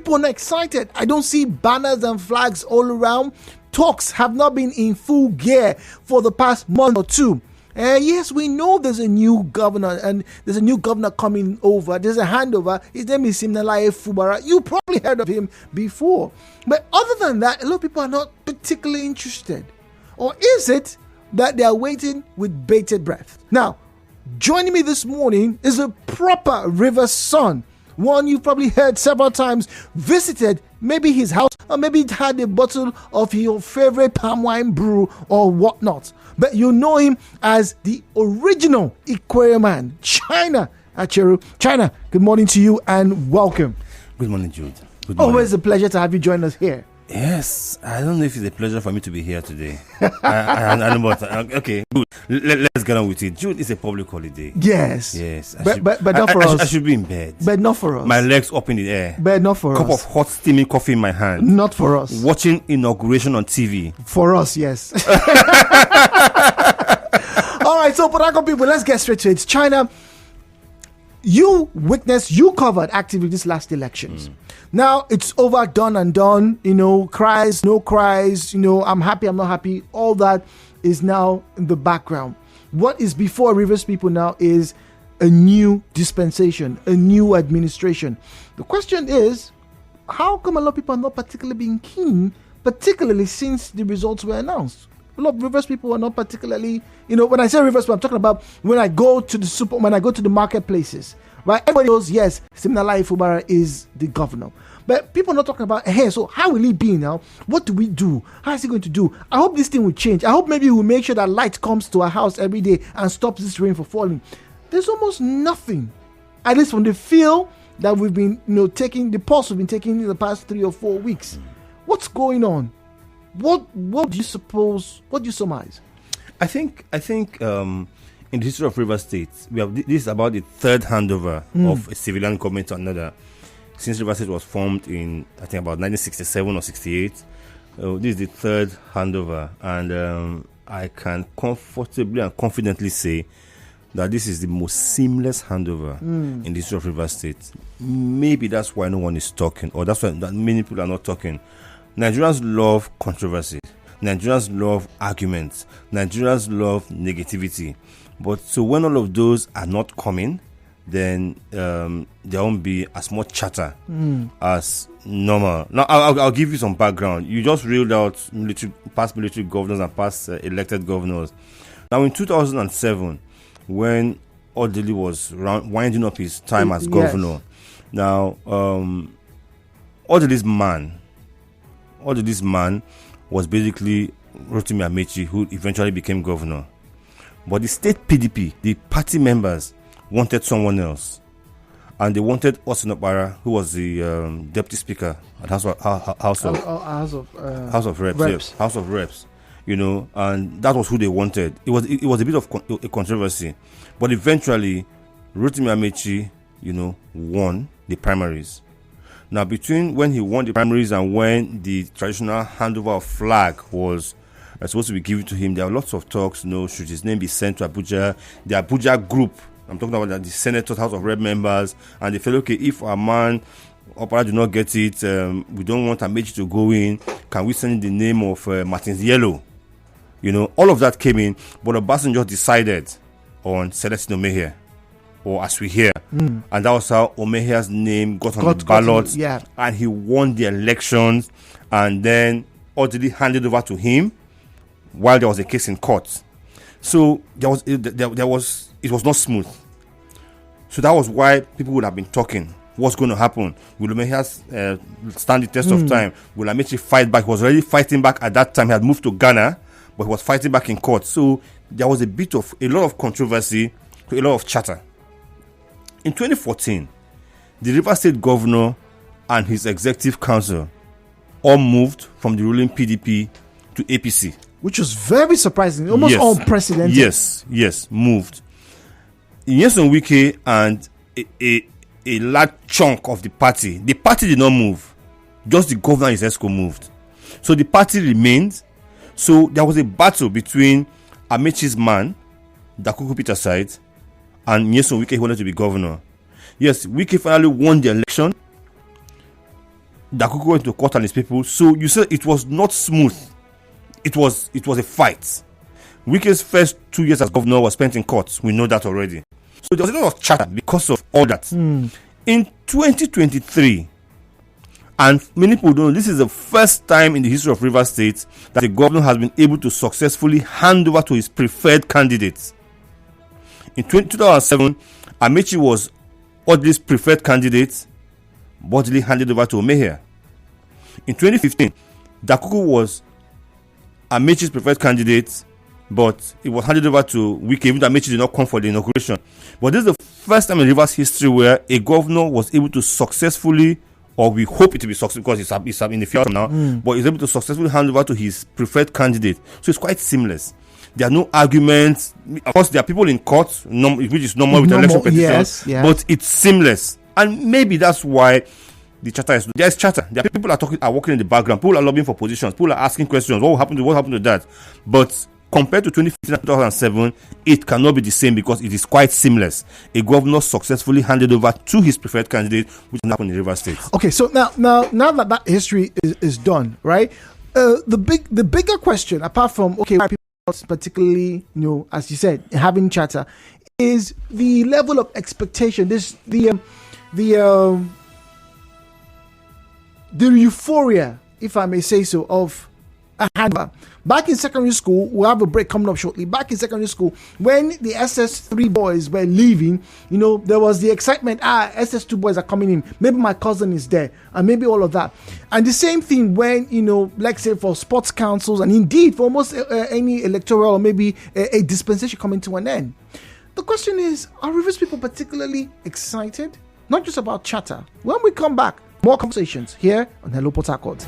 People are not excited. I don't see banners and flags all around. Talks have not been in full gear for the past month or two. Yes, we know there's a new governor and there's a new governor coming over. There's a handover. His name is Siminalayi Fubara. You probably heard of him before. But other than that, a lot of people are not particularly interested. Or is it that they are waiting with bated breath? Now, joining me this morning is a proper Rivers son. One you've probably heard several times, visited maybe his house or maybe had a bottle of your favorite palm wine brew or whatnot. But you know him as the original Ikwere man, China Acheru. China, good morning to you and welcome. Good morning, Jude. Good morning. Always a pleasure to have you join us here. Yes, I don't know if it's a pleasure for me to be here today. I know, but okay, good. Let's get on with it. Jude, it's a public holiday. Yes. But not for us. I should be in bed. But not for us. My legs up in the air. But not for us. Cup of hot steaming coffee in my hand. Not for us. Watching inauguration on TV. For us, yes. All right, so Podako people, let's get straight to it. China, you covered actively these last elections. Now it's over, done and done. Cries, no cries. I'm happy, I'm not happy. All that is now in the background. What is before Rivers people now is a new dispensation, a new administration. The question is, how come a lot of people are not particularly being keen, particularly since the results were announced? A lot of Rivers people are not particularly, when I say Rivers, I'm talking about when I go to the marketplaces, right? Everybody knows, yes, Siminalayi Fubara is the governor. But people are not talking about, hey, so how will he be now? What do we do? How is he going to do? I hope this thing will change. I hope maybe we'll make sure that light comes to our house every day and stops this rain from falling. There's almost nothing, at least from the feel that we've been, taking, the pulse we've been taking in the past 3 or 4 weeks. What's going on? What do you suppose? What do you surmise? I think in the history of Rivers State, this is about the third handover of a civilian government to another. Since Rivers State was formed in, I think, about 1967 or 68, this is the third handover, and I can comfortably and confidently say that this is the most seamless handover in the history of Rivers State. Maybe that's why no one is talking, or that's why that many people are not talking. Nigerians love controversy. Nigerians love arguments. Nigerians love negativity. But so when all of those are not coming, then there won't be as much chatter as normal. Now, I'll give you some background. You just reeled out past military governors and past elected governors. Now, in 2007, when Odili was winding up his time as governor, now, Odili's man was basically Rotimi Amechi, who eventually became governor. But the state PDP, the party members, wanted someone else. And they wanted Austin Okpara, who was the deputy speaker at House of Reps. Yes, House of Reps. And that was who they wanted. It was a bit of a controversy. But eventually, Rotimi Amechi, won the primaries. Now, between when he won the primaries and when the traditional handover of flag was supposed to be given to him, there are lots of talks. Should his name be sent to Abuja? The Abuja group, I'm talking about the senators, House of Rep members, and they felt, okay, if our man Okpara do not get it, we don't want Amechi to go in. Can we send in the name of Martins Yellow? All of that came in, but Obasanjo decided on Celestine Omehia, or as we hear. And that was how Omehia's name got on the ballot. And he won the elections. And then Odili handed over to him while there was a case in court. So it was not smooth. So that was why people would have been talking. What's going to happen? Will Omehia stand the test of time? Will Amechi fight back? He was already fighting back at that time. He had moved to Ghana, but he was fighting back in court. So there was a lot of controversy, a lot of chatter. In 2014, the Rivers State governor and his executive council all moved from the ruling PDP to APC. Which was very surprising, almost unprecedented. Yes, moved. Nyesom Wike and a large chunk of the party did not move. Just the governor and his ESCO moved. So the party remained. So there was a battle between Amechi's man, Dakuku Peter Side, and Nyesom Wike, who wanted to be governor. Yes, Wike finally won the election. Dakuku went to court and his people. So you said it was not smooth. It was a fight. Wike's first 2 years as governor was spent in court. We know that already. So there was a lot of chatter because of all that. In 2023, and many people don't know, this is the first time in the history of Rivers State that the governor has been able to successfully hand over to his preferred candidates. In 2007, Amechi was Odili's preferred candidate, but Odili handed over to Omehia. In 2015, Dakuku was Amechi's preferred candidate, but it was handed over to Wike, even though Amechi did not come for the inauguration. But this is the first time in Rivers history where a governor was able to successfully, or we hope it to be successful because it's in the future now, but he's able to successfully hand over to his preferred candidate. So it's quite seamless. There are no arguments. Of course, there are people in court, which is normal with election petitions, but it's seamless. And maybe that's why the chatter is. There's chatter. There are people are working in the background. People are lobbying for positions. People are asking questions. What happened to that? But compared to 2015 and 2007, it cannot be the same because it is quite seamless. A governor successfully handed over to his preferred candidate, which happened in Rivers State. Okay, so now that history is done, right? The bigger question, apart from why people particularly, as you said, having chatter, is the level of expectation. The euphoria, if I may say so, of a handover. Back in secondary school, we'll have a break coming up shortly. Back in secondary school, when the SS3 boys were leaving, there was the excitement. SS2 boys are coming in. Maybe my cousin is there, and maybe all of that. And the same thing when, let's say for sports councils, and indeed for almost any electoral or maybe a dispensation coming to an end. The question is, are Rivers people particularly excited? Not just about chatter. When we come back, more conversations here on Hello Port Harcourt.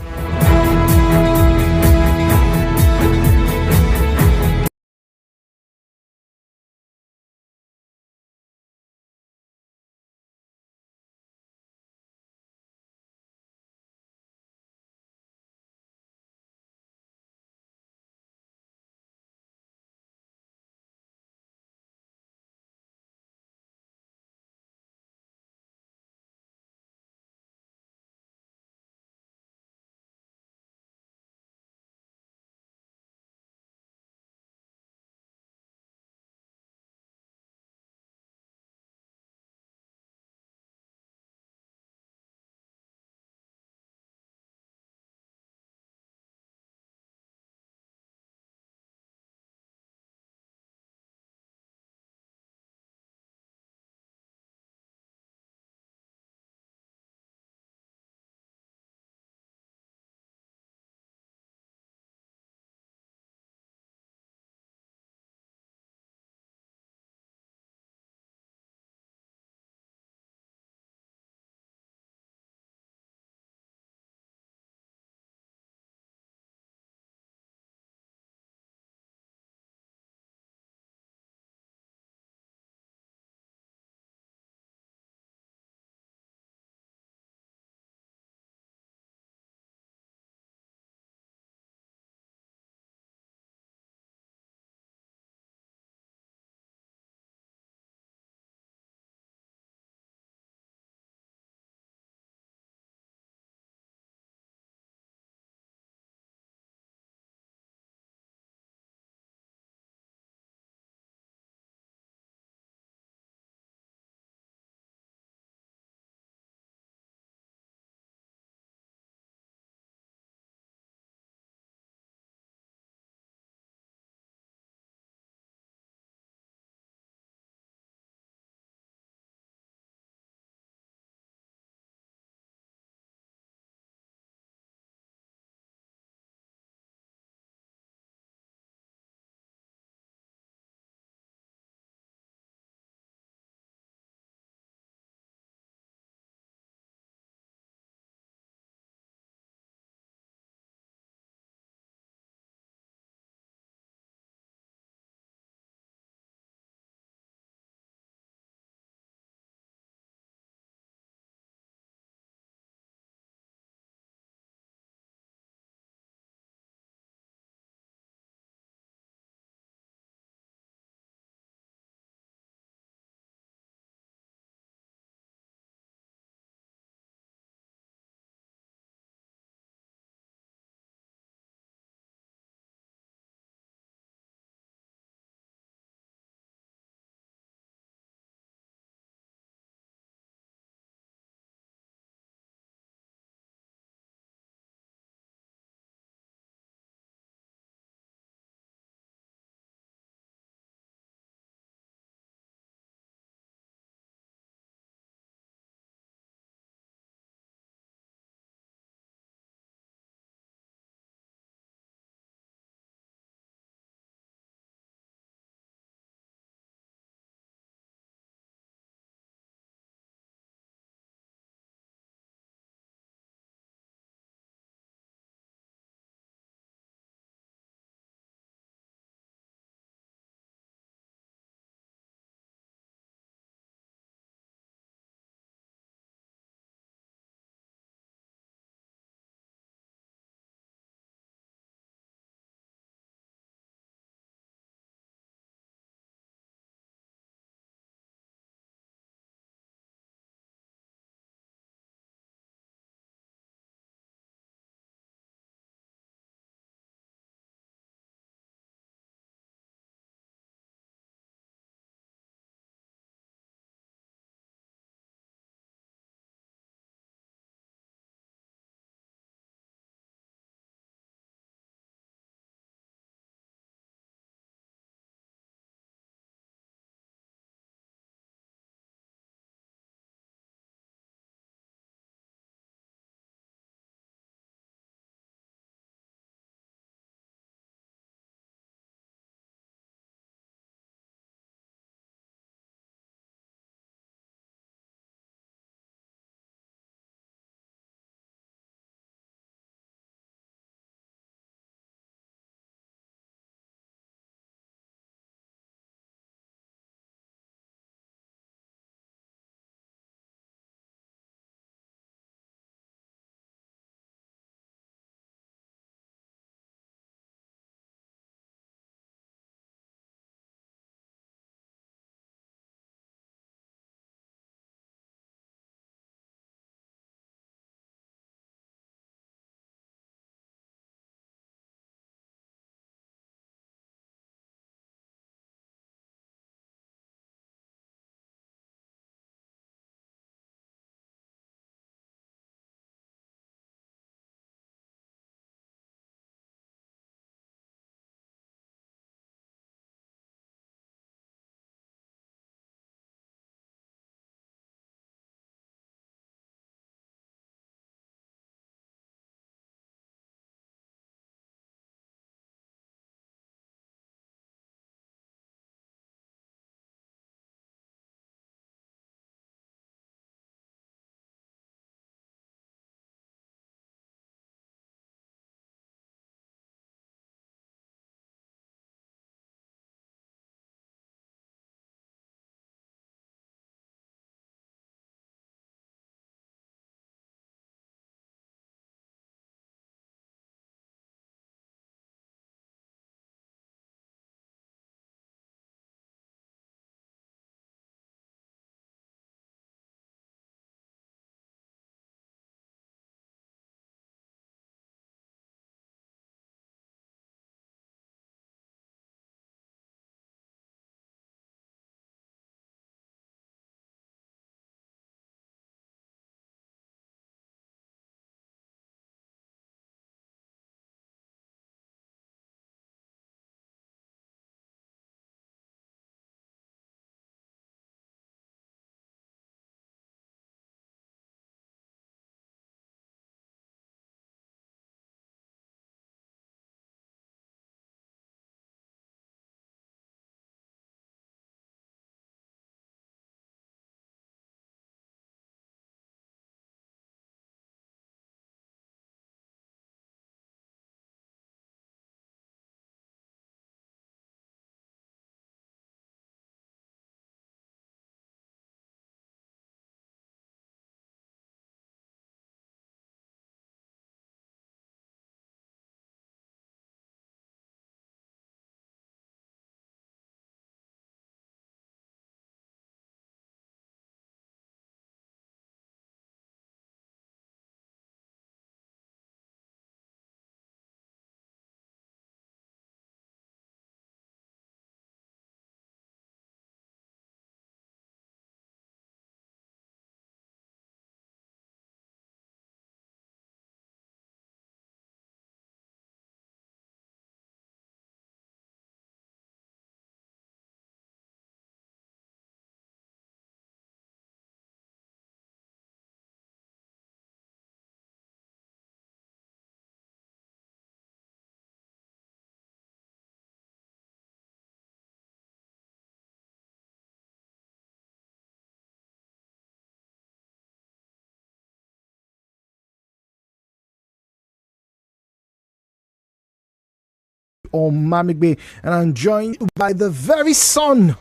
Omamigbe, and I'm joined by the very son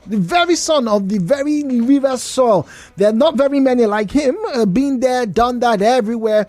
of the very river soil. There are not very many like him, been there, done that everywhere.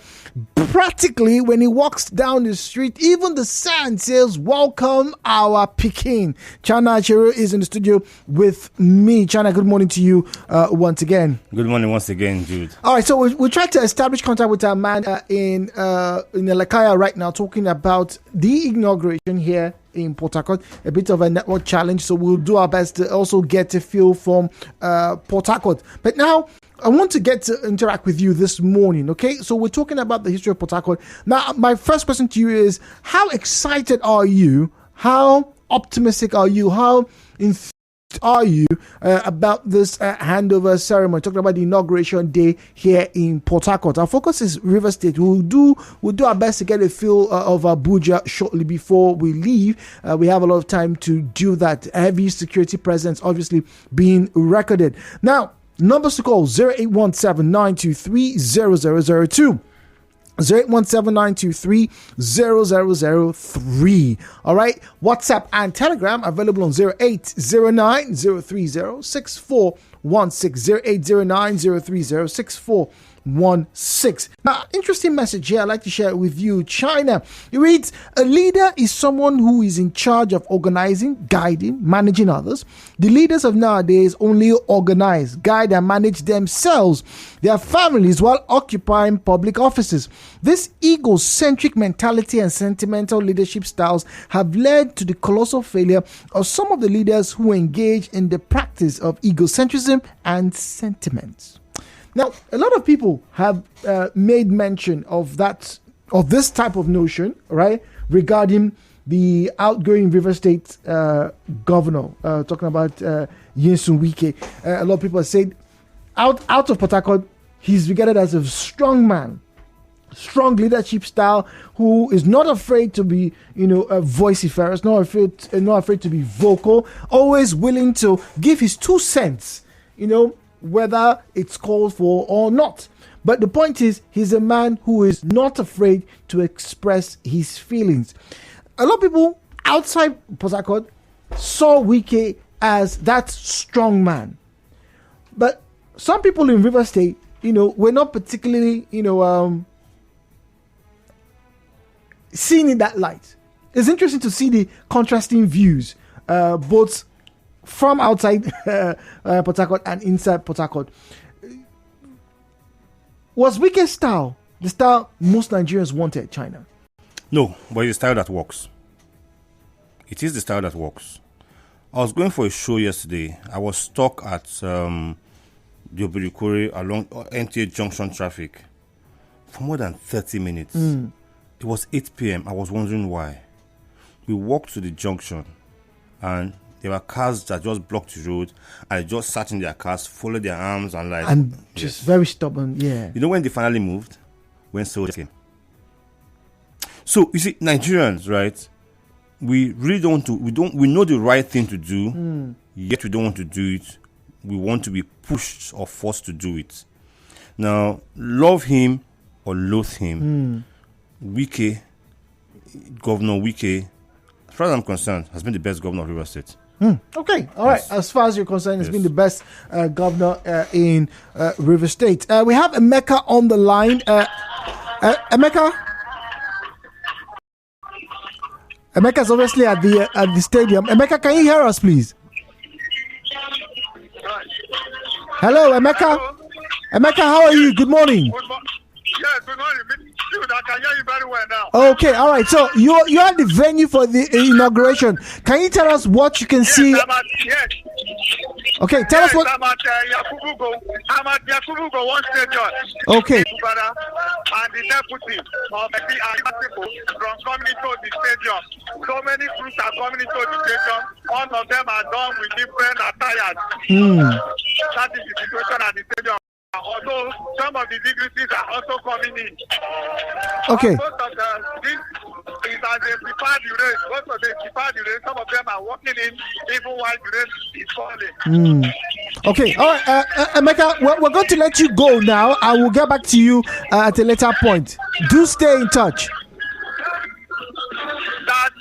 Practically, when he walks down the street, even the sign says, "Welcome our Peking." Chana Achero is in the studio with me. Chana, good morning to you once again. Good morning once again, Jude. All right, so we tried to establish contact with our man in Elekaya right now, talking about the inauguration here in Port Harcourt, a bit of a network challenge. So we'll do our best to also get a feel from Port Harcourt. But now, I want to get to interact with you this morning, okay? So we're talking about the history of Port Harcourt. Now, my first question to you is, how excited are you? How optimistic are you? How enthused are you about this handover ceremony? Talking about the inauguration day here in Port Harcourt. Our focus is River State. We'll do our best to get a feel of Abuja shortly before we leave. We have a lot of time to do that. Heavy security presence obviously being recorded. Now, numbers to call 0817-923-0002. 0817-923-0003. All right. WhatsApp and Telegram available on 0809-030-6416. 0809-030-6416. Now, interesting message here I'd like to share it with you. China, it reads, a leader is someone who is in charge of organizing, guiding, managing others. The leaders of nowadays only organize, guide, and manage themselves, their families, while occupying public offices. This egocentric mentality and sentimental leadership styles have led to the colossal failure of some of the leaders who engage in the practice of egocentrism and sentiments. Now, a lot of people have made mention of this type of notion, right, regarding the outgoing River State governor, talking about Nyesom Wike. A lot of people have said, out of Port Harcourt, he's regarded as a strong man, strong leadership style, who is not afraid to be, vociferous, not afraid to be vocal, always willing to give his 2 cents, whether it's called for or not. But the point is, he's a man who is not afraid to express his feelings. A lot of people outside Port Harcourt saw Wike as that strong man. But some people in River State, were not particularly, seen in that light. It's interesting to see the contrasting views, both from outside Port Harcourt and inside Port Harcourt. Was Wike's style the style most Nigerians wanted, China? No, but it's the style that works. It is the style that works. I was going for a show yesterday. I was stuck at the Obirikore along NTA Junction traffic for more than 30 minutes. It was 8 p.m. I was wondering why. We walked to the junction and there were cars that just blocked the road, and they just sat in their cars, folded their arms, and just very stubborn. Yeah. When they finally moved? When soldiers came. So you see, Nigerians, right? We really don't want to. We know the right thing to do, yet we don't want to do it. We want to be pushed or forced to do it. Now, love him or loathe him, Wike, Governor Wike, as far as I'm concerned, has been the best governor of River State. Okay, all right. As far as you're concerned, it's been the best governor in River State. We have Emeka on the line. Emeka is obviously at the stadium. Emeka, can you hear us, please? Hello, Emeka. Hello. Emeka, how are you? Good morning. Yes, good morning. Dude, I can hear you very well now. Okay, all right. So you're at the venue for the inauguration. Can you tell us what you can see? Yes. Okay, tell us what. I'm at Yakubu Go One Stadium. Okay. And the deputy of the people from coming into the stadium. So many groups are coming into the stadium. All of them are done with different attires. That is the situation at the stadium. Although some of the dignitaries are also coming in. Okay. Most of this is as they prepare the race. Most of them prepare the race. Some of them are walking in even while the race is falling. Okay. All right. Emeka, we're going to let you go now. I will get back to you at a later point. Do stay in touch. That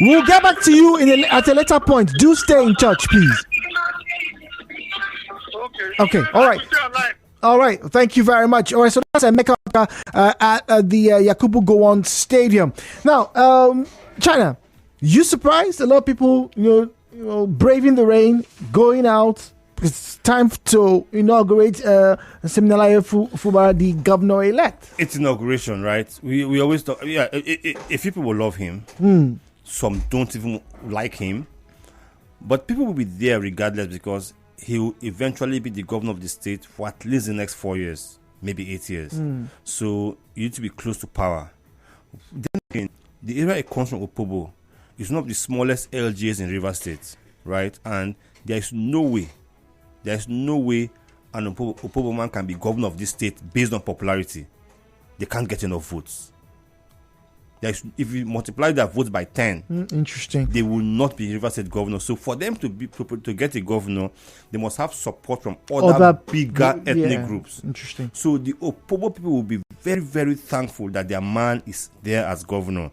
We'll get back to you at a later point. Do stay in touch, please. Okay. All right. All right. Thank you very much. All right. So that's Emeka at the Yakubu Gowon Stadium. Now, China, you surprised? A lot of people, braving the rain, going out. It's time to inaugurate Siminalayi Fubara, the governor-elect. It's inauguration, right? We always talk. Yeah, a few people love him. Some don't even like him. But people will be there regardless because he will eventually be the governor of the state for at least the next 4 years, maybe 8 years. So you need to be close to power. Then again, the area it comes from, Opobo, is one of the smallest LGAs in Rivers State, right? And there is no way an Opobo man can be governor of this state based on popularity. They can't get enough votes. If you multiply their votes by 10, interesting, they will not be Rivers State governor. So for them to get a governor, they must have support from other bigger ethnic groups. Interesting. So the Opobo people will be very, very thankful that their man is there as governor.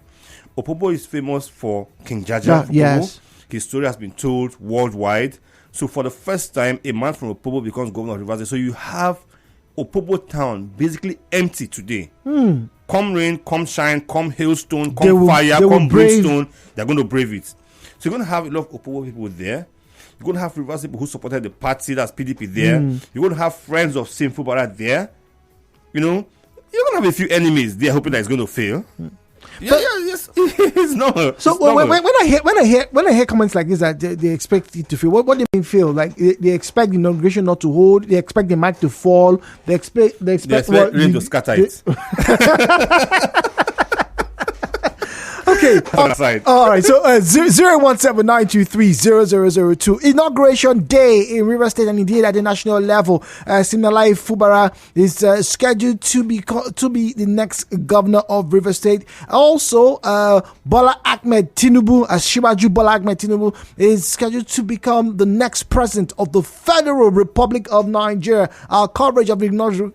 Opobo is famous for King Jaja. Yes. His story has been told worldwide. So for the first time, a man from Opobo becomes governor of Rivers State. So you have Opobo town basically empty today. Come rain, come shine, come hailstone, come fire, come brimstone. They're going to brave it. So you're going to have a lot of Opobo people there. You're going to have Rivers people who supported the party, that's PDP there. You're going to have friends of Sim Fubara there. You're going to have a few enemies there hoping that it's going to fail. Yes, it's normal. So when I hear comments like this that they expect it to fail, what do you mean fail? Like they expect the inauguration not to hold, they expect the mic to fall, they expect rain to scatter it. Okay. All right. So 017-923-0002. Inauguration day in Rivers State and indeed at the national level. Siminalayi Fubara is scheduled to be the next governor of Rivers State. Also, Bola Ahmed Tinubu, Ashimaju Bola Ahmed Tinubu, is scheduled to become the next president of the Federal Republic of Nigeria. Our coverage of the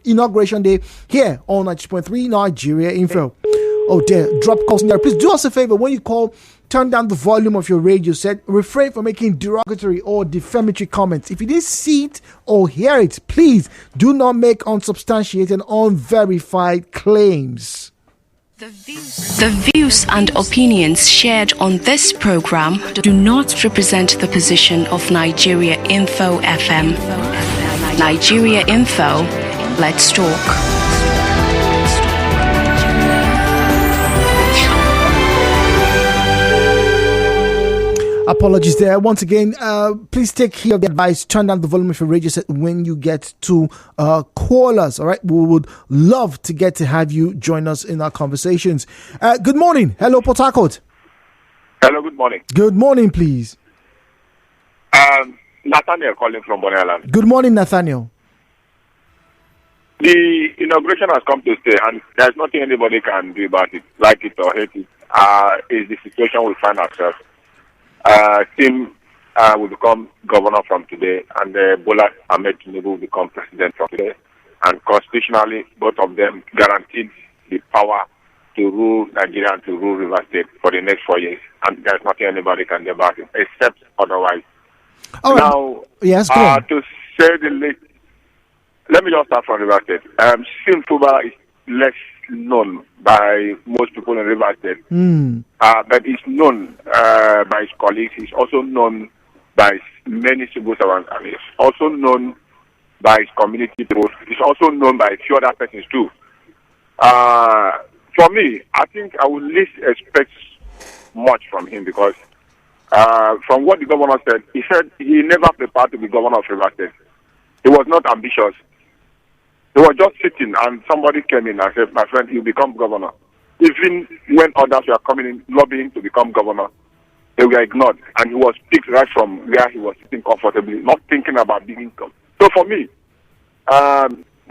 inauguration day here on 90.3 Nigeria Info. Oh dear, drop calls in there. Please do us a favor. When you call, turn down the volume of your radio set. Refrain from making derogatory or defamatory comments. If you didn't see it or hear it, please do not make unsubstantiated and unverified claims. The views and opinions shared on this program do not represent the position of Nigeria Info FM. Nigeria Info, let's talk. Apologies there. Once again, please take heed of the advice. Turn down the volume of your radio set when you get to callers. All right. We would love to get to have you join us in our conversations. Good morning. Hello, Port Harcourt. Hello, good morning. Good morning, please. Nathaniel calling from Bonny Island. Good morning, Nathaniel. The inauguration has come to stay, and there's nothing anybody can do about it, like it or hate it. Is the situation we find ourselves. Tim will become governor from today, and Bola Ahmed Tinubu will become president from today. And constitutionally, both of them guaranteed the power to rule Nigeria and to rule Rivers State for the next 4 years. And there's nothing anybody can do about it, except otherwise. All right. Now, yes, go on. to say the least, let me just start from Rivers State. Sim Fubara is less known by most people in Rivers State, but it's known by his colleagues. He's also known by many civil servants, and he's also known by his community people. He's also known by a few other persons too. For me, I think I would least expect much from him because from what the governor said, he said he never prepared to be governor of Rivers State. He was not ambitious. They were just sitting and somebody came in and said, my friend, you become governor. Even when others were coming in lobbying to become governor, they were ignored. And he was picked right from where he was sitting comfortably, not thinking about being income. So for me,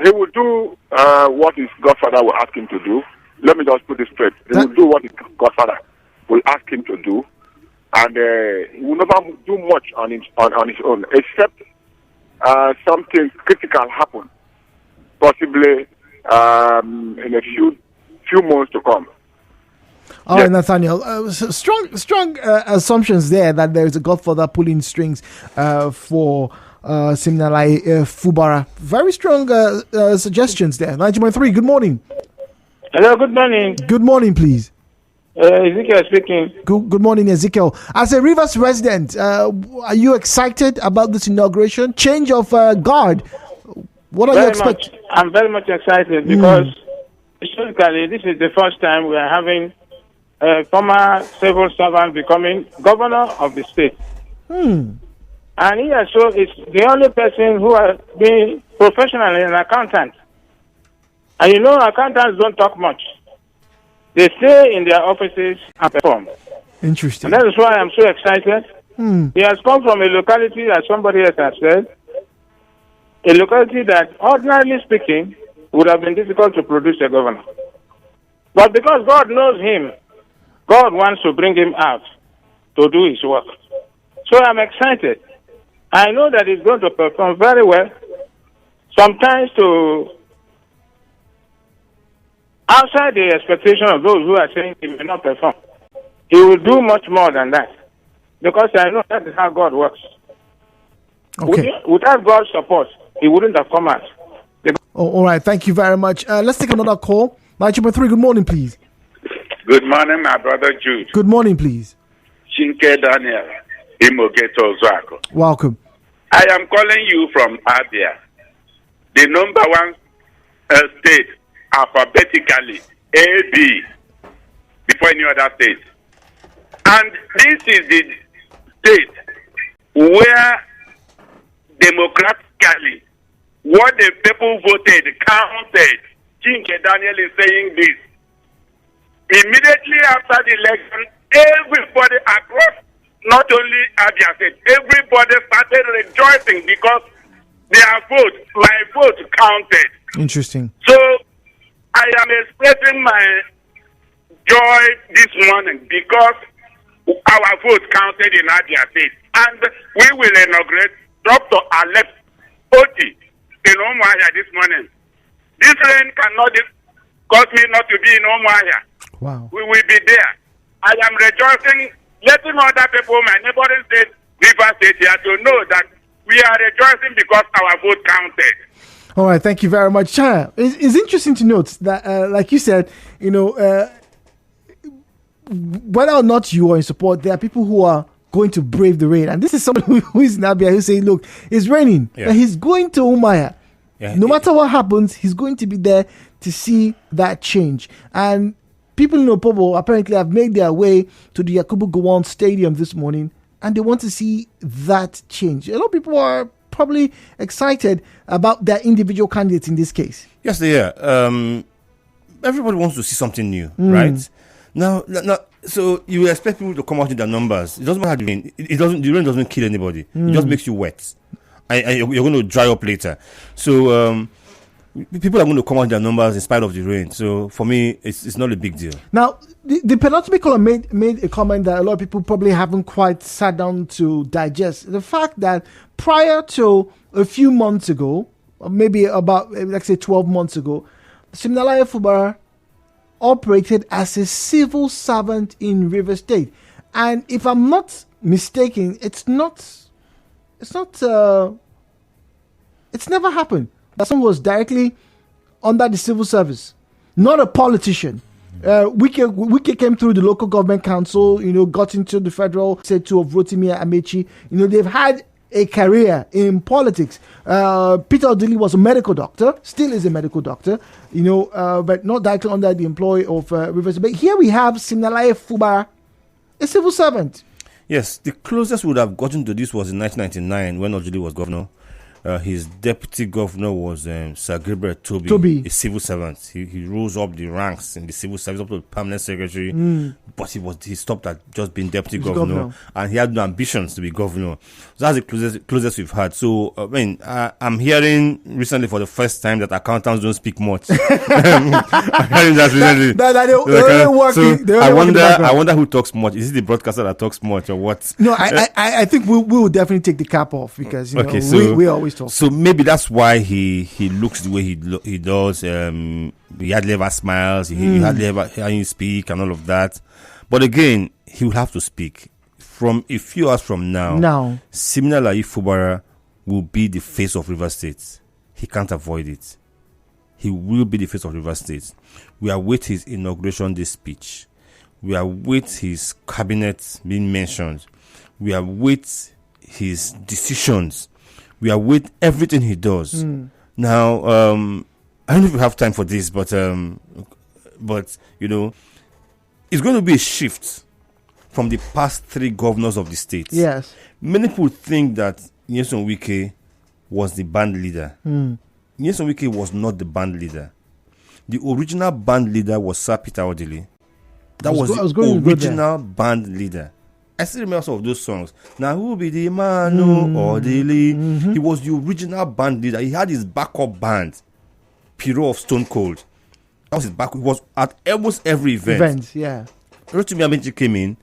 he will do what his godfather will ask him to do. Let me just put it straight. He will do what his godfather will ask him to do. And he will never do much on his own, except something critical happen. Possibly in a few months to come. All right, Nathaniel. Strong assumptions there that there is a godfather pulling strings for Siminalayi Fubara. Very strong suggestions there. 90.3, good morning. Hello, good morning. Good morning, please. Ezekiel speaking. Good morning, Ezekiel. As a Rivers resident, are you excited about this inauguration? Change of guard. What are you expecting? I'm very much excited because historically this is the first time we are having a former civil servant becoming governor of the state. And he also is the only person who has been professionally an accountant. And you know, accountants don't talk much. They stay in their offices and perform. Interesting. And that is why I'm so excited. He has come from a locality, as somebody else has said, a locality that, ordinarily speaking, would have been difficult to produce a governor. But because God knows him, God wants to bring him out to do his work. So I'm excited. I know that he's going to perform very well. Sometimes outside the expectation of those who are saying he may not perform, he will do much more than that. Because I know that is how God works. Okay. Without God's support, he wouldn't have come out. All right. Thank you very much. Let's take another call. 90.3, good morning, please. Good morning, my brother Jude. Good morning, please. Chinke Daniel, Imogeto Zako. Welcome. I am calling you from Abia, the number one state alphabetically, AB, before any other state. And this is the state where democratically what the people voted counted. Chinke Daniel is saying this. Immediately after the election, everybody across, not only Abia State, everybody started rejoicing because their vote, my vote, counted. Interesting. So I am expressing my joy this morning because our vote counted in Abia State, and we will inaugurate Dr. Alex Oti in Umuahia this morning. This rain cannot cause me not to be in Umuahia. Wow. We will be there. I am rejoicing, letting other people, my neighboring state, Rivers State here, to know that we are rejoicing because our vote counted. All right, thank you very much. Chaya, it's interesting to note that, like you said, whether or not you are in support, there are people who are going to brave the rain. And this is someone who is in Abia who's saying, look, it's raining. Yeah. He's going to Umuahia. Yeah. No matter what happens, he's going to be there to see that change. And people in Opobo apparently have made their way to the Yakubu Gowon Stadium this morning, and they want to see that change. A lot of people are probably excited about their individual candidates in this case. Yes, they are. Everybody wants to see something new, right? Now, so you expect people to come out in their numbers. It doesn't matter the rain. The rain doesn't kill anybody. It just makes you wet, and you're going to dry up later. So people are going to come out in their numbers in spite of the rain. So for me, it's not a big deal. Now, the penultimate caller made a comment that a lot of people probably haven't quite sat down to digest. The fact that prior to a few months ago, or maybe about, let's say 12 months ago, Siminalayi Fubara operated as a civil servant in Rivers State. And if I'm not mistaken, it's never happened that someone was directly under the civil service, not a politician. Wike came through the local government council, got into the federal sector of Rotimi Amechi. They've had a career in politics. Peter Odili was a medical doctor, still is a medical doctor, but not directly under the employ of Rivers. But here we have Siminalayi Fubara, a civil servant. Yes, the closest we would have gotten to this was in 1999 when Odili was governor. His deputy governor was Sir Gilbert Toby, a civil servant. He rose up the ranks in the civil service up to the permanent secretary, but he stopped at just being deputy governor, and he had no ambitions to be governor. So that's the closest we've had. So I'm hearing recently for the first time that accountants don't speak much. I'm hearing that recently. I wonder who talks much. Is it the broadcaster that talks much or what? No, I think we will definitely take the cap off because we always always talk. So maybe that's why he looks the way he does. He hardly ever smiles. He hardly ever hear him speak and all of that. But again, he will have to speak. From a few hours from now, Simina Layi Fubara will be the face of Rivers State. He can't avoid it. He will be the face of Rivers State. We are with his inauguration day speech. We are with his cabinet being mentioned. We are with his decisions. We are with everything he does. Now, I don't know if we have time for this, but you know, it's going to be a shift from the past 3 governors of the state. Yes. Many people think that Nyesom Wike was the band leader. Nyesom Wike was not the band leader. The original band leader was Sir Peter Odili. That was the original band leader. I still remember some of those songs. Now, who be the man? Odili. He was the original band leader. He had his backup band, Piro of Stone Cold. That was his backup. He was at almost every event. Rotimi Amechi came in,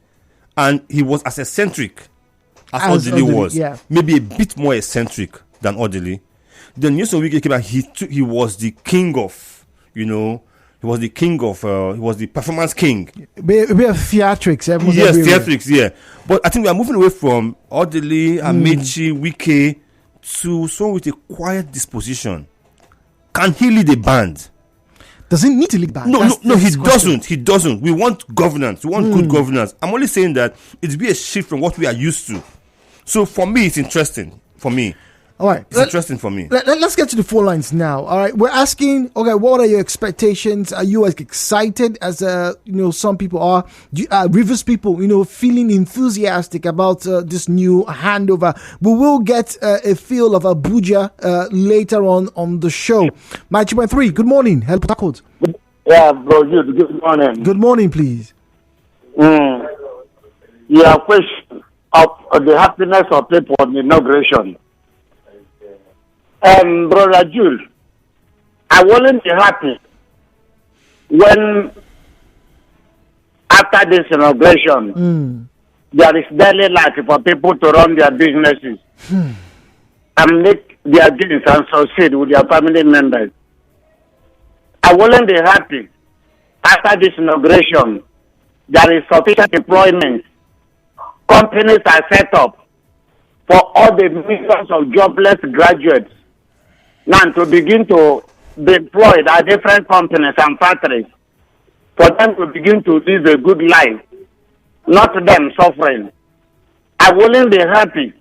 and he was as eccentric as Odili was. Yeah. Maybe a bit more eccentric than Odili. Then Nyesom Wike came and he was the king of, you know, he was the king of, he was the performance king. We have theatrics. Yes, theatrics, yeah. But I think we are moving away from Odili, Amechi, Wike to someone with a quiet disposition. Can he lead a band? Does he need to lead band? No, he doesn't. He doesn't. We want governance. We want good governance. I'm only saying that it'll be a shift from what we are used to. So for me, it's interesting. For me. All right. It's interesting for me. Let's get to the phone lines now. All right. We're asking, okay, what are your expectations? Are you as excited as, some people are? Rivers people, feeling enthusiastic about this new handover. We will get a feel of Abuja later on the show. My 3, good morning. Hello, Port Harcourt. Yeah, bro, good morning. Good morning, please. Yeah, question of the happiness of people on the inauguration. Brother Jules, I wouldn't be happy when, after this inauguration, there is daily life for people to run their businesses and make their deals and succeed with their family members. I wouldn't be happy after this inauguration. There is sufficient employment. Companies are set up for all the millions of jobless graduates now to begin to be employed at different companies and factories, for them to begin to live a good life, not them suffering. I wouldn't be happy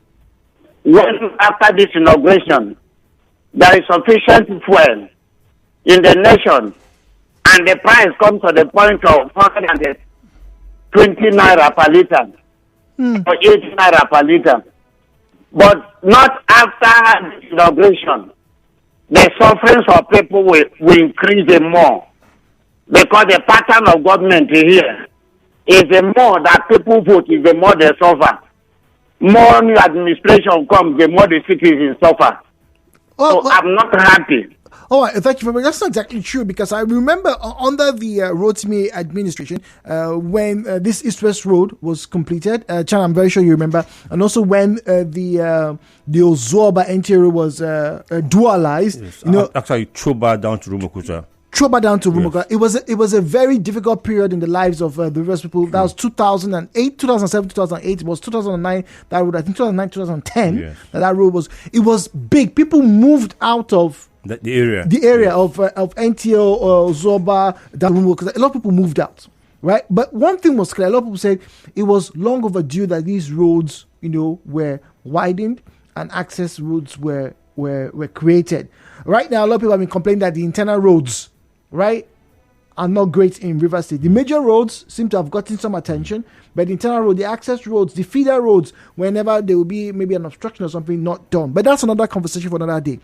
when, after this inauguration, there is sufficient fuel in the nation and the price comes to the point of 120 naira per liter or 80 naira per liter. But not after this inauguration. The sufferings of people will increase more, because the pattern of government here is the more that people vote, is the more they suffer. More new administration comes, the more the citizens suffer. So I'm not happy. Oh, thank you very much. That's not exactly true, because I remember under the Rotimi administration, when this East-West Road was completed, Chan, I'm very sure you remember, and also when the Ozoba NTA was dualized. Yes. Actually, Choba down to Rumuokwuta. Yes. It was a very difficult period in the lives of the Rivers people. That was 2008, 2007, 2008. It was 2009 that road. I think 2009, 2010. Yes. That road was big. People moved out of the area of NTO, Zoba, Darumo, because a lot of people moved out, right? But one thing was clear: a lot of people said it was long overdue that these roads, were widened and access roads were created. Right now, a lot of people have been complaining that the internal roads, right, are not great in Rivers State. The major roads seem to have gotten some attention, but the internal road, the access roads, the feeder roads, whenever there will be maybe an obstruction or something, not done. But that's another conversation for another day.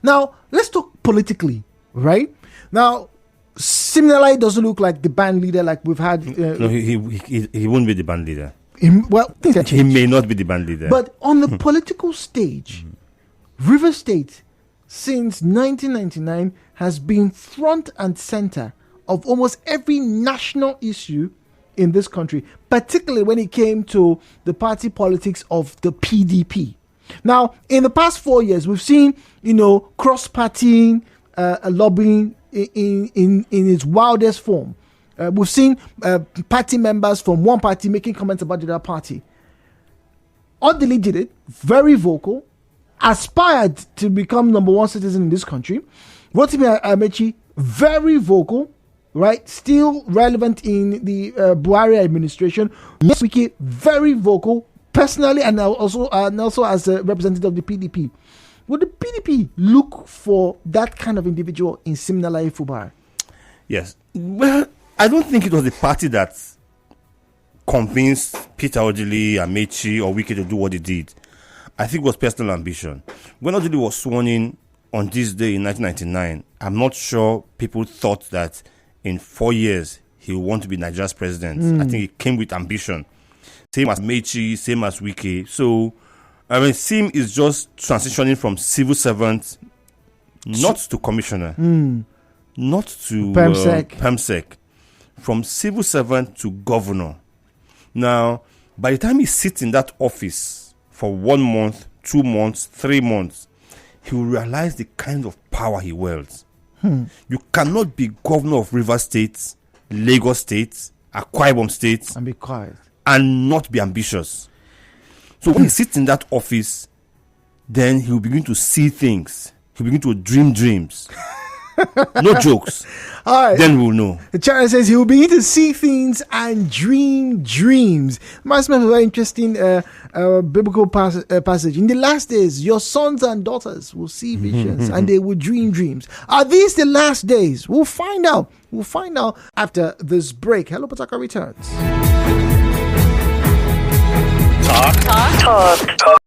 Now, let's talk politically, right? Now, similarly, it doesn't look like the band leader like we've had. No, he won't be the band leader. Things can change. He may not be the band leader. But on the political stage, Rivers State, since 1999, has been front and center of almost every national issue in this country, particularly when it came to the party politics of the PDP. Now, in the past 4 years, we've seen, cross-party lobbying in its wildest form. We've seen party members from one party making comments about the other party. Odili did it, very vocal, aspired to become number one citizen in this country. Rotimi Amechi, very vocal, right? Still relevant in the Buhari administration. Yes, Wike, very vocal, personally, and also as a representative of the PDP. Would the PDP look for that kind of individual in Siminalayi Fubara? Yes. Well, I don't think it was the party that convinced Peter Odili, Amechi, or Wike to do what he did. I think it was personal ambition. When Odili was sworn in on this day in 1999, I'm not sure people thought that in 4 years he would want to be Nigeria's president. I think he came with ambition. Same as Amechi, same as Wike. So, Sim is just transitioning from civil servant, not to commissioner, not to PEMSEC, from civil servant to governor. Now, by the time he sits in that office for 1 month, 2 months, 3 months, he will realize the kind of power he wields. You cannot be governor of Rivers State, Lagos State, Akwa Ibom State, and be quiet and not be ambitious. So when he sits in that office, then he will begin to see things. He'll begin to dream dreams. No jokes. All right. Then we'll know. The channel says he will begin to see things and dream dreams. Reminds me of a very interesting biblical passage. In the last days, your sons and daughters will see visions and they will dream dreams. Are these the last days? We'll find out. We'll find out after this break. Hello, Pataka returns. Talk.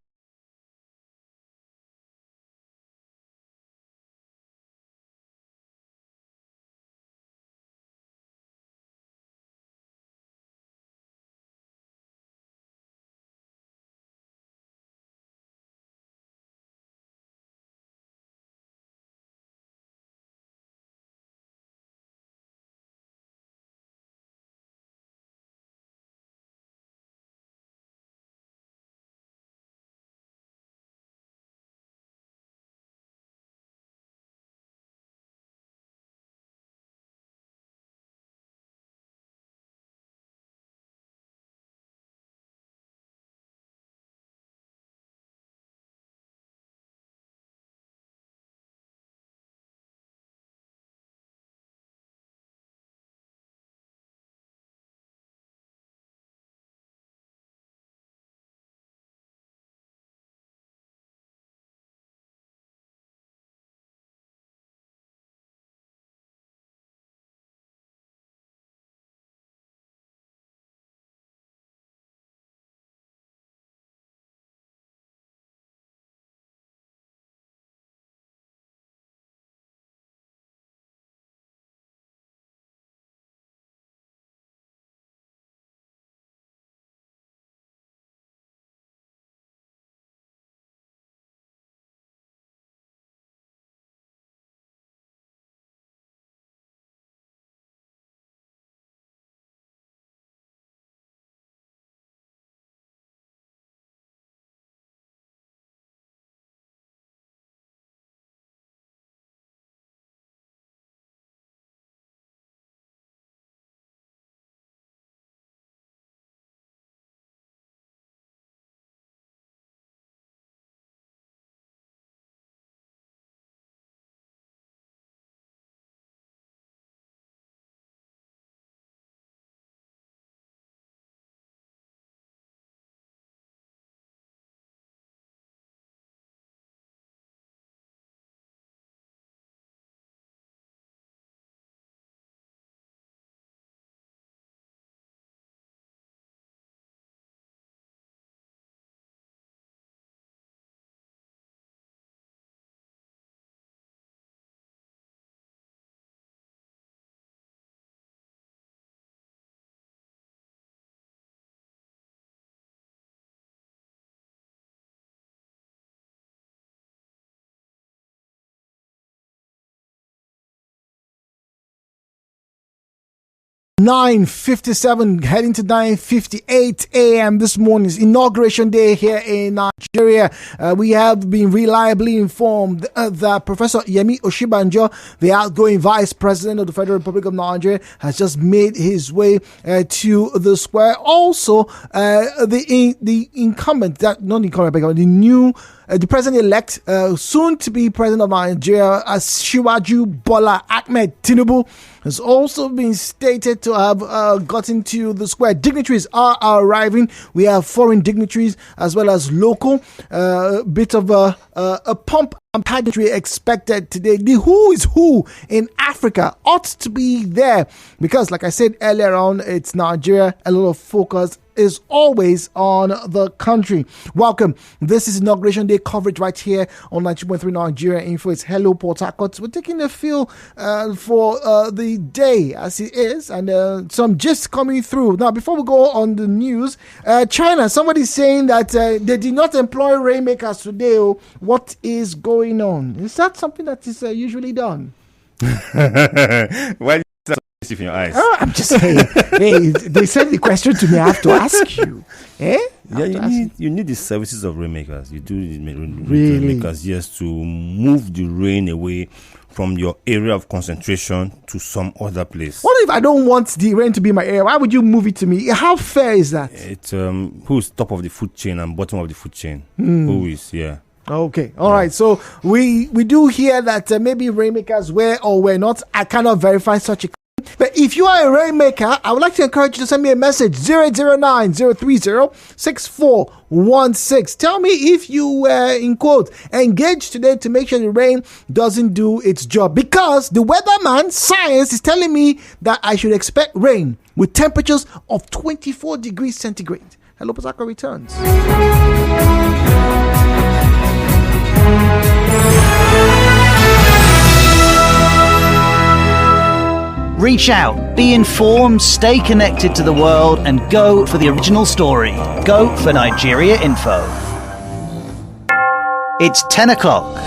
9:57, heading to 9:58 a.m. this morning is inauguration day here in Nigeria. We have been reliably informed that Professor Yemi Oshibanjo, the outgoing Vice President of the Federal Republic of Nigeria, has just made his way to the square. Also, the incumbent, the president-elect, soon to be president of Nigeria, Asiwaju Bola Ahmed Tinubu, has also been stated to have gotten to the square. Dignitaries are arriving. We have foreign dignitaries as well as local. Bit of a pomp and pageantry expected today. The who is who in Africa ought to be there because, like I said earlier on, it's Nigeria. A lot of focus is always on the country. Welcome. This is Inauguration Day coverage right here on 92.3 Nigeria Info. It's Hello Port Harcourt. We're taking a feel for the day as it is and some gist coming through. Now, before we go on the news, China, somebody's saying that they did not employ rainmakers today. What is going on? Is that something that is usually done? Why in your eyes? Oh, I'm just saying. Hey, they sent the question to me. I have to ask you. Eh? Yeah, you need the services of rainmakers. You do need Really? rainmakers, yes, to move the rain away from your area of concentration to some other place. What if I don't want the rain to be my area? Why would you move it to me? How fair is that? It's who's top of the food chain and bottom of the food chain? Who is, yeah. Okay, all right. So we do hear that maybe rainmakers were or were not. I cannot verify such a. But if you are a rainmaker, I would like to encourage you to send me a message 009-030-6416. Tell me if you were in quote engaged today to make sure the rain doesn't do its job, because the weatherman science is telling me that I should expect rain with temperatures of 24 degrees centigrade. Hello, Pasaka returns. Reach out, be informed, stay connected to the world, and go for the original story. Go for Nigeria Info. It's 10 o'clock.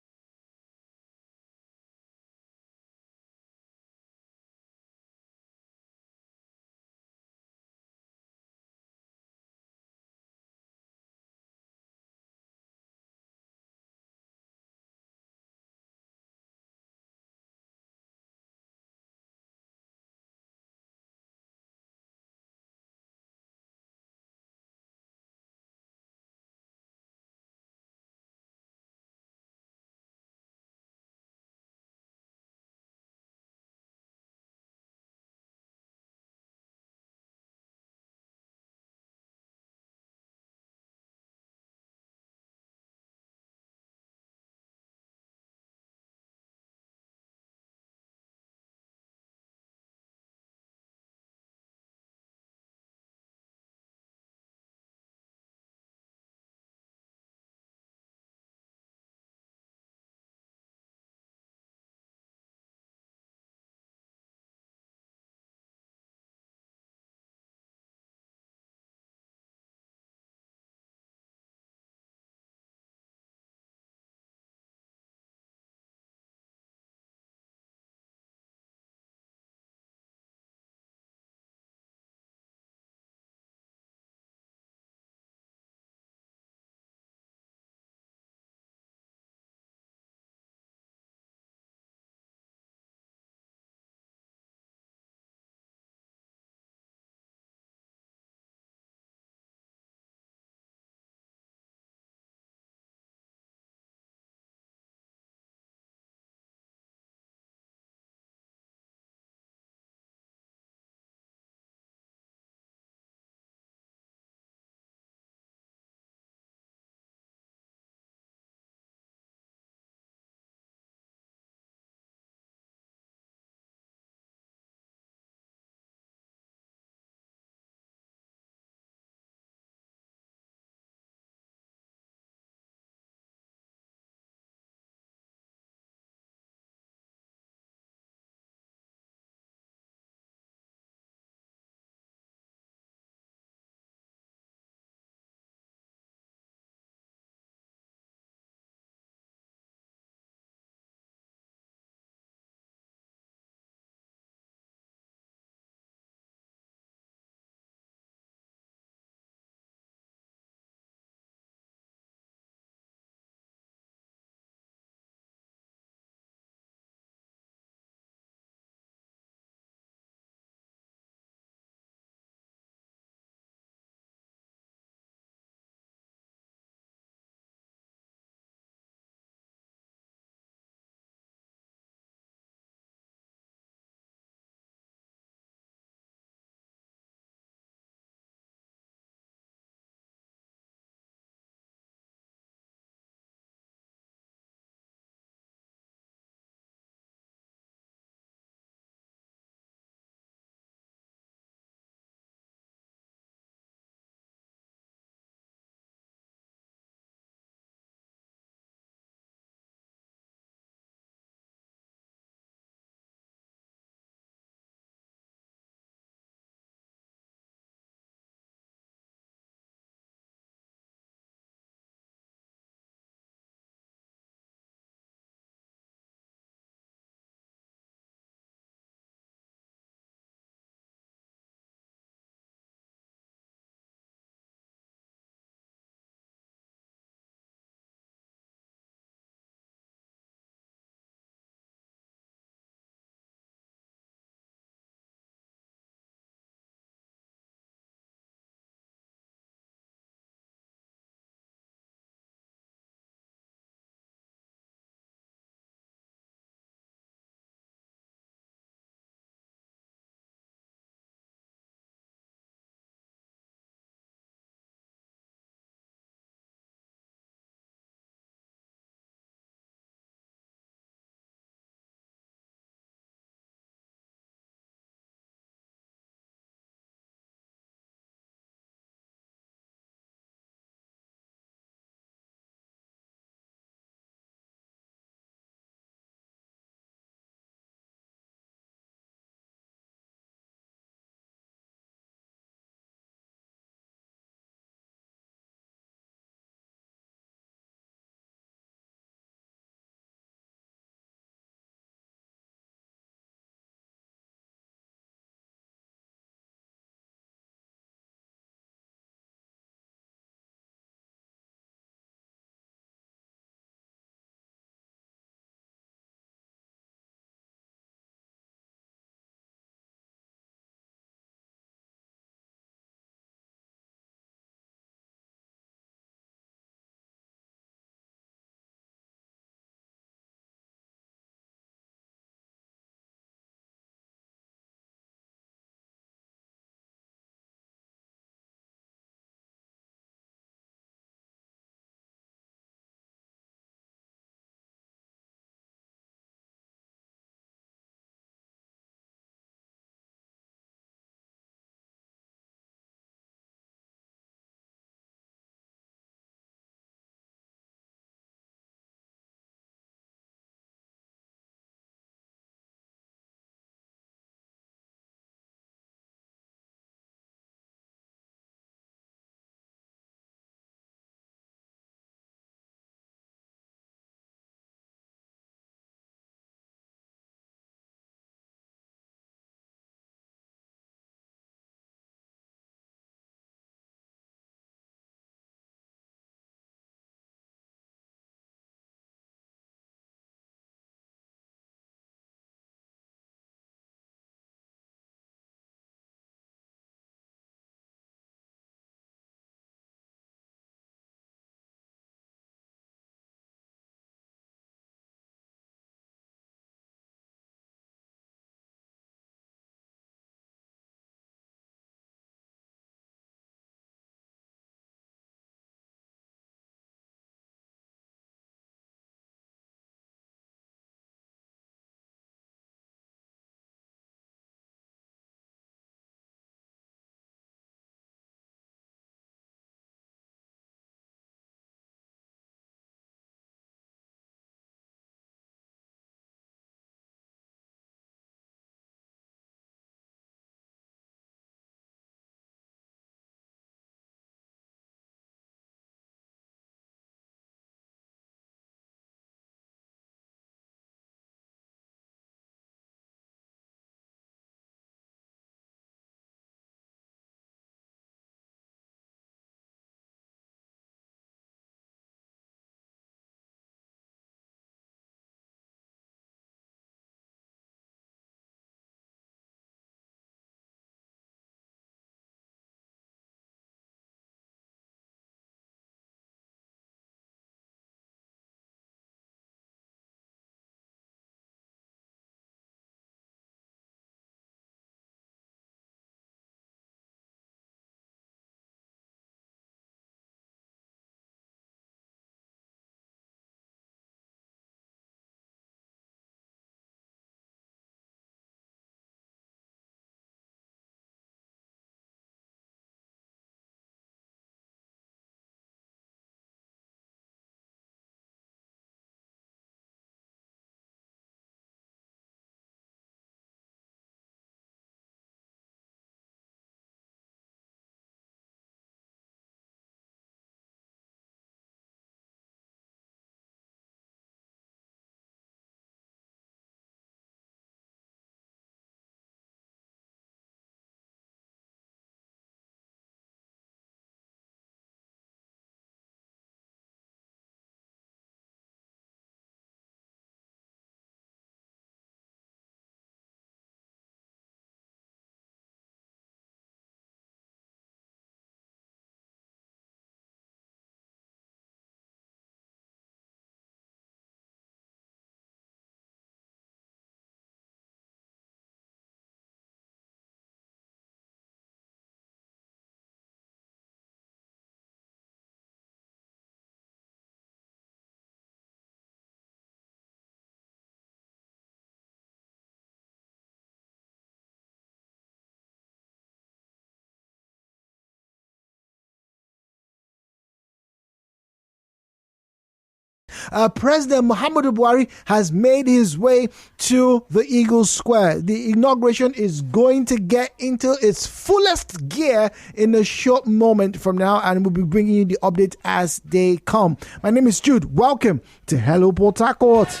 President Muhammadu Buhari has made his way to the Eagle Square. The inauguration is going to get into its fullest gear in a short moment from now, and we'll be bringing you the updates as they come. My name is Jude. Welcome to Hello Port Harcourt.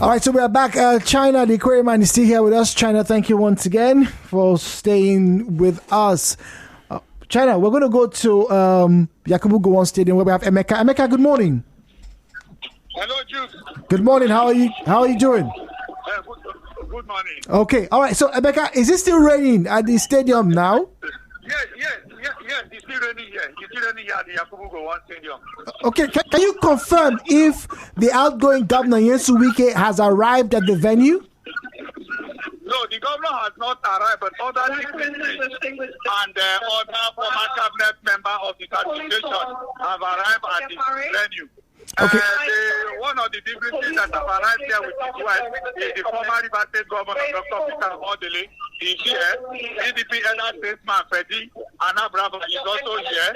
All right, so we are back. China, the aquarium man, is still here with us. China, thank you once again for staying with us. China, we're going to go to Yakubu Gowon Stadium where we have Emeka. Emeka, good morning. Hello, Jude. Good morning. How are you doing? Good morning. Okay. All right. So, Emeka, is it still raining at the stadium now? Yes. It's still raining here. It's still raining here at the Yakubu Gowon Stadium. Okay. Can you confirm if the outgoing governor, Nyesom Wike, has arrived at the venue? No, the governor has not arrived, but other dignitaries and other former cabinet members of the administration have arrived at the venue. Okay. One of the dignitaries that have arrived here with his wife is the former River State Governor, Dr. Peter Odele. He's here. PDP elder statesman Fedi Anna Bravo is also here.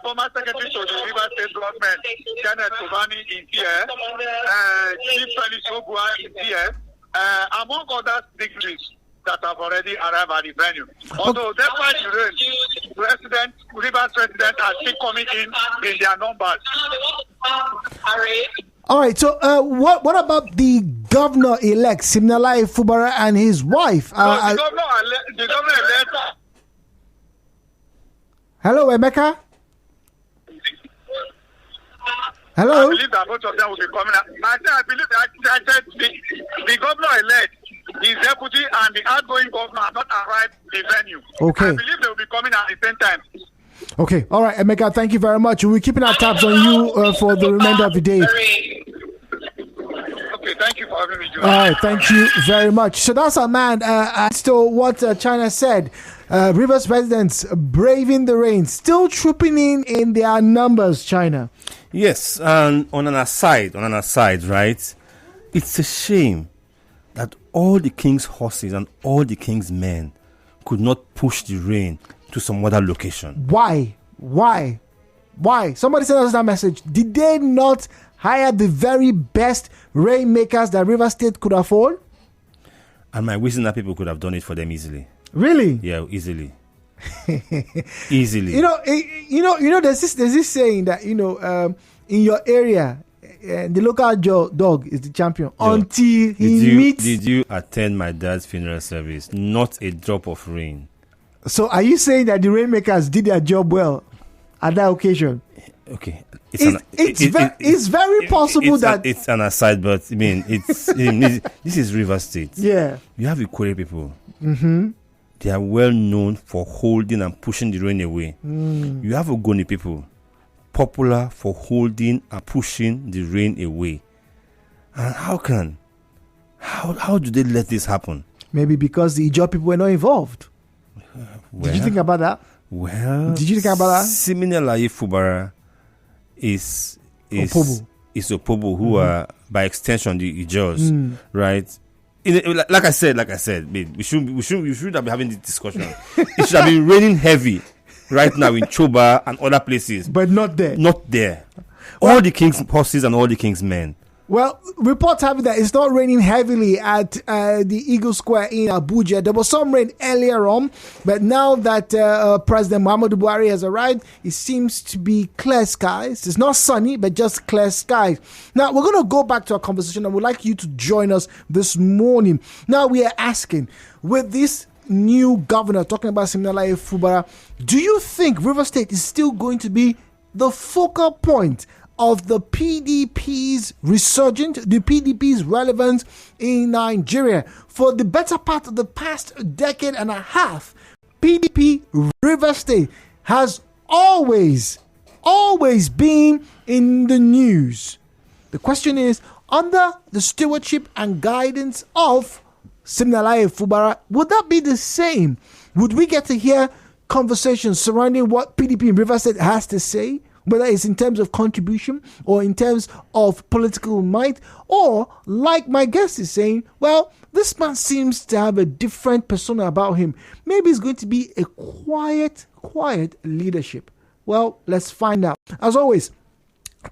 Former Secretary to the River State Government, Kenneth Kubani, is here. Chief Felix Ogua is here. Among other dignitaries that have already arrived at the venue. Although despite the rain, Rivers residents are still coming in their numbers. All right. So, what about the governor-elect Siminalayi Fubara and his wife? The governor-elect. Hello, Emeka. Hello. I believe that both of them will be coming out. I believe that the governor-elect, his deputy, and the outgoing governor have not arrived at the venue. Okay. I believe they will be coming at the same time. Okay. All right, Emeka, thank you very much. We're keeping our tabs on you for the remainder of the day. Okay, thank you for having me. All right, thank you very much. So that's our man. As to what China said, Rivers residents braving the rain, still trooping in their numbers, China. Yes, and on an aside, right? It's a shame that all the king's horses and all the king's men could not push the rain to some other location. Why? Somebody sent us that message. Did they not hire the very best rainmakers that River State could afford? And my wishing that people could have done it for them easily. Really? Yeah, easily. Easily. You know. There's this saying that in your area, the local dog is the champion until he meets. Did you attend my dad's funeral service? Not a drop of rain. So, are you saying that the rainmakers did their job well at that occasion? Okay, it's very possible that it's an aside, but I mean, this is River State. Yeah, you have Ikwere people. Mm-hmm. They are well known for holding and pushing the rain away. You have Ogoni people, popular for holding and pushing the rain away. And how do they let this happen? Maybe because the Ijaw people were not involved. Did you think about that? Well, did you think about that? Siminalayi Fubara is Opobo, who are by extension the Ijaws, right? Like I said, we should have been having this discussion. It should have been raining heavy right now in Choba and other places, but not there. All the king's horses and all the king's men. Well, reports have it that it's not raining heavily at the Eagle Square in Abuja. There was some rain earlier on, but now that President Muhammadu Buhari has arrived, it seems to be clear skies. It's not sunny, but just clear skies. Now, we're going to go back to our conversation, and we'd like you to join us this morning. Now, we are asking, with this new governor talking about Siminalayi Fubara, do you think River State is still going to be the focal point of the PDP's resurgence, the PDP's relevance in Nigeria? For the better part of the past decade and a half, PDP River State has always been in the news. The question is, under the stewardship and guidance of Siminalayi Fubara, would that be the same? Would we get to hear conversations surrounding what PDP in Rivers State has to say, whether it's in terms of contribution or in terms of political might, or like my guest is saying, well, this man seems to have a different persona about him. Maybe it's going to be a quiet leadership. Well, let's find out. As always,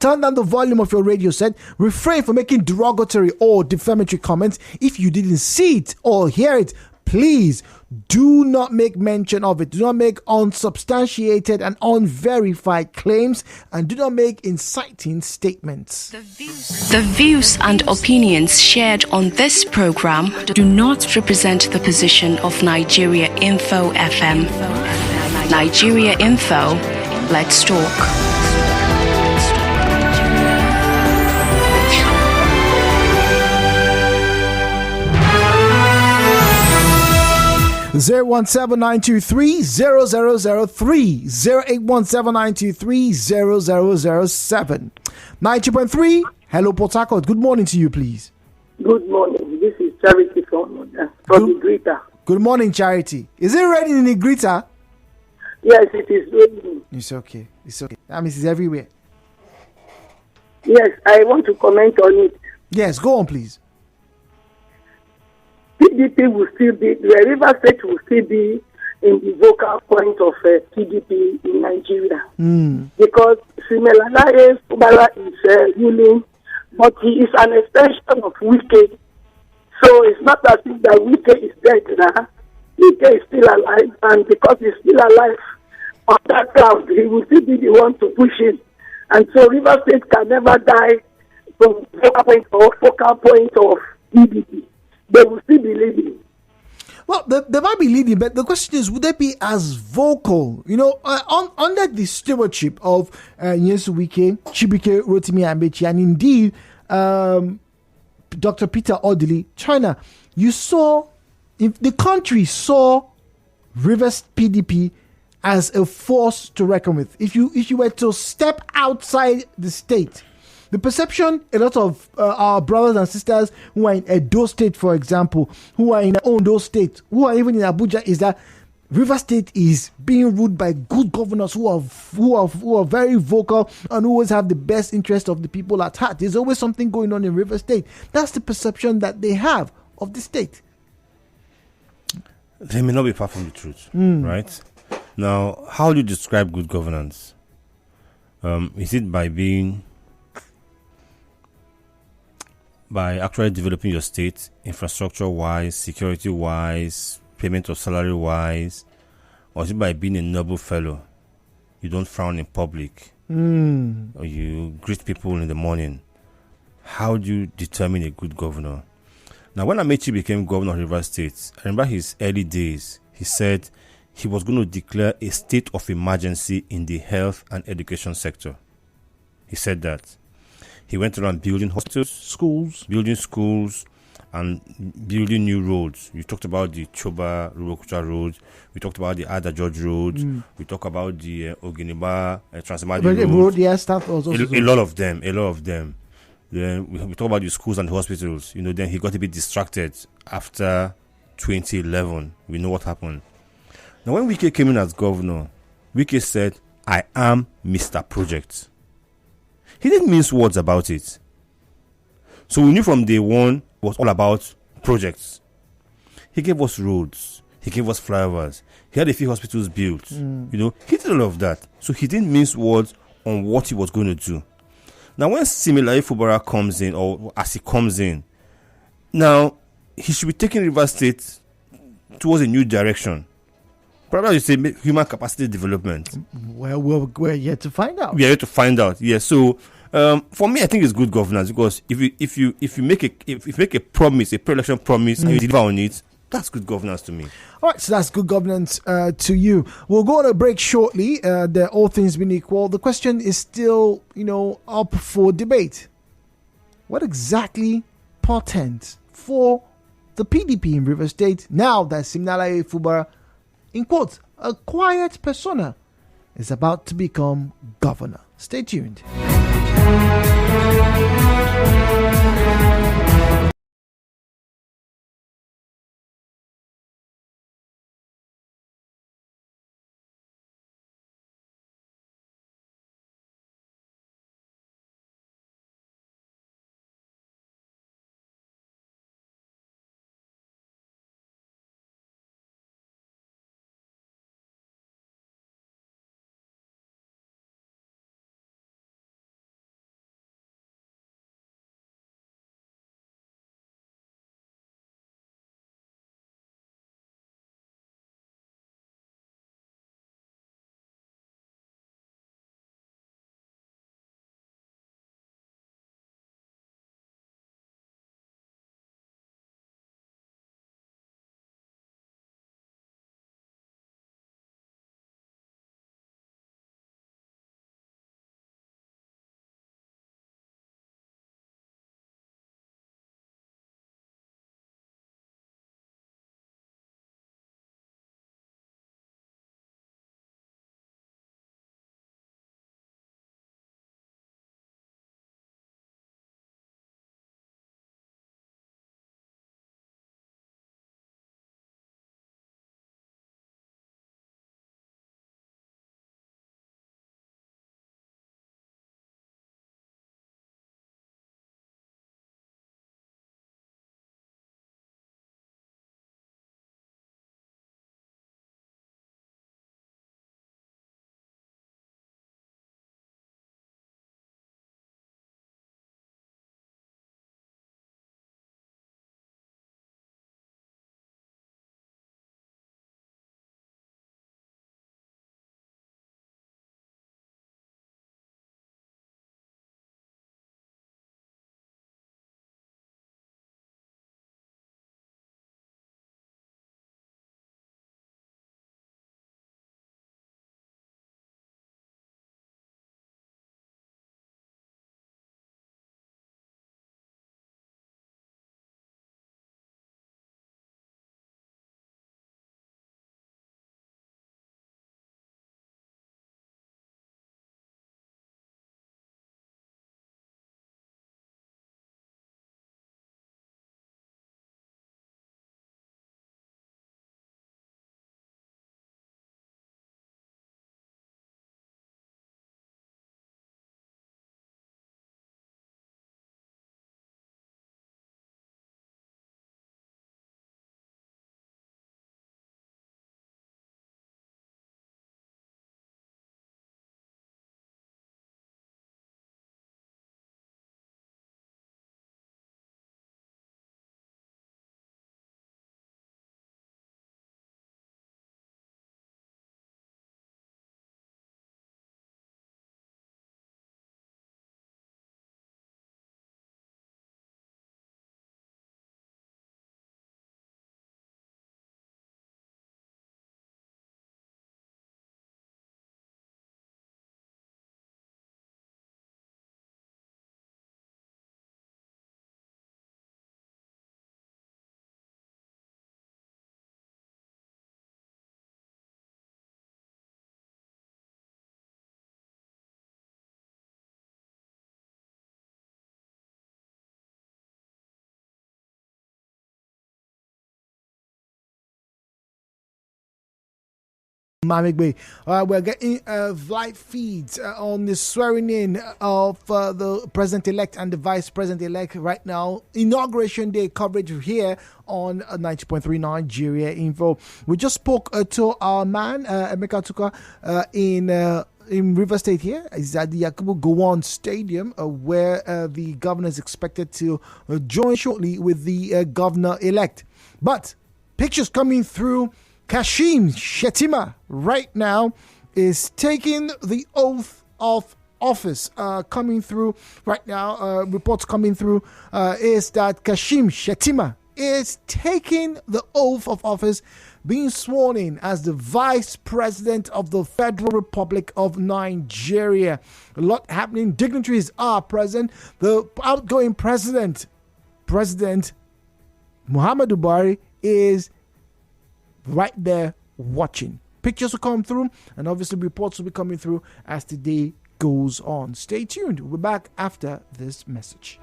turn down the volume of your radio set. Refrain from making derogatory or defamatory comments. If you didn't see it or hear it, please do not make mention of it. Do not make unsubstantiated and unverified claims, and do not make inciting statements. The views and opinions shared on this program do not represent the position of Nigeria Info FM. Nigeria Info, let's talk. 017-923-0003, 0817923-0007. 90.3, hello Port Harcourt. Good morning to you, please. Good morning. This is Charity from Negrita. Good morning, Charity. Is it raining in Negrita? Yes, it is raining. It's okay. That means it's everywhere. Yes, I want to comment on it. Yes, go on, please. PDP will still be, the River State will still be in the vocal point of PDP in Nigeria. Because Simelalaye Fubara is ruling, but he is an extension of Wike. So it's not as if that Wike is dead now. Wike is still alive, and because he's still alive on that cloud, he will still be the one to push it. And so River State can never die from focal point of PDP. They will still be leading. Well, they might be leading, but the question is, would they be as vocal? Under the stewardship of Nyesom Wike, Chibuike Rotimi Amaechi, and indeed Dr. Peter Odili, China, if the country saw Rivers PDP as a force to reckon with. If you were to step outside the state, the perception a lot of our brothers and sisters who are in Edo State, for example, who are in Ondo State, who are even in Abuja, is that River State is being ruled by good governors who are very vocal and who always have the best interest of the people at heart. There's always something going on in River State. That's the perception that they have of the state. They may not be far from the truth, right? Now, how do you describe good governance? Is it by actually developing your state infrastructure-wise, security-wise, payment of salary-wise, or is it by being a noble fellow? You don't frown in public, or you greet people in the morning. How do you determine a good governor? Now, when Amaechi became governor of Rivers State, I remember his early days, he said he was going to declare a state of emergency in the health and education sector. He said that. He went around building hospitals, building schools, and building new roads. You talked about the Choba Rubokucha Road. We talked about the Ada George Road. We talked about the Oginiba Transamadi Road. Yes, that was also a lot of them. Then we talk about the schools and the hospitals. Then he got a bit distracted after 2011. We know what happened. Now, when Wike came in as governor, Wike said, "I am Mr. Project." He didn't mince words about it. So we knew from day one it was all about projects. He gave us roads. He gave us flyovers. He had a few hospitals built. He did all of that. So he didn't mince words on what he was going to do. Now, when Simelalaye Fubara comes in, or as he comes in, now he should be taking Rivers State towards a new direction. Probably you say human capacity development. Well, we're yet to find out. We are yet to find out. Yes. So for me, I think it's good governance, because if you make a promise, a pre-election promise, and you deliver on it, that's good governance to me. All right, so that's good governance to you. We'll go on a break shortly. All things being equal, the question is still, up for debate. What exactly portends for the PDP in Rivers State now that Simelalaye Fubara, in quotes, a quiet persona, is about to become governor? Stay tuned. Mamigbe. We're getting live feeds on the swearing in of the president-elect and the vice president-elect right now. Inauguration day coverage here on 90.3 Nigeria Info. We just spoke to our man, Emeka Tuka, in River State here. Is at the Yakubu Gowon Stadium, where the governor is expected to join shortly with the governor-elect. But pictures coming through, Kashim Shettima right now is taking the oath of office. Coming through right now, reports coming through is that Kashim Shettima is taking the oath of office, being sworn in as the Vice President of the Federal Republic of Nigeria. A lot happening. Dignitaries are present. The outgoing President Muhammadu Buhari, is right there watching. Pictures will come through, and obviously reports will be coming through as the day goes on. Stay tuned. We'll be back after this message.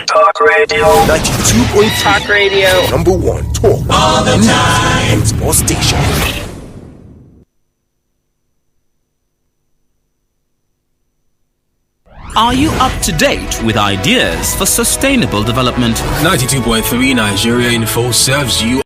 Talk radio. 92.3 Talk radio. Number one talk all the time. Sports station. Are you up to date with ideas for sustainable development? 92.3 Nigeria Info serves you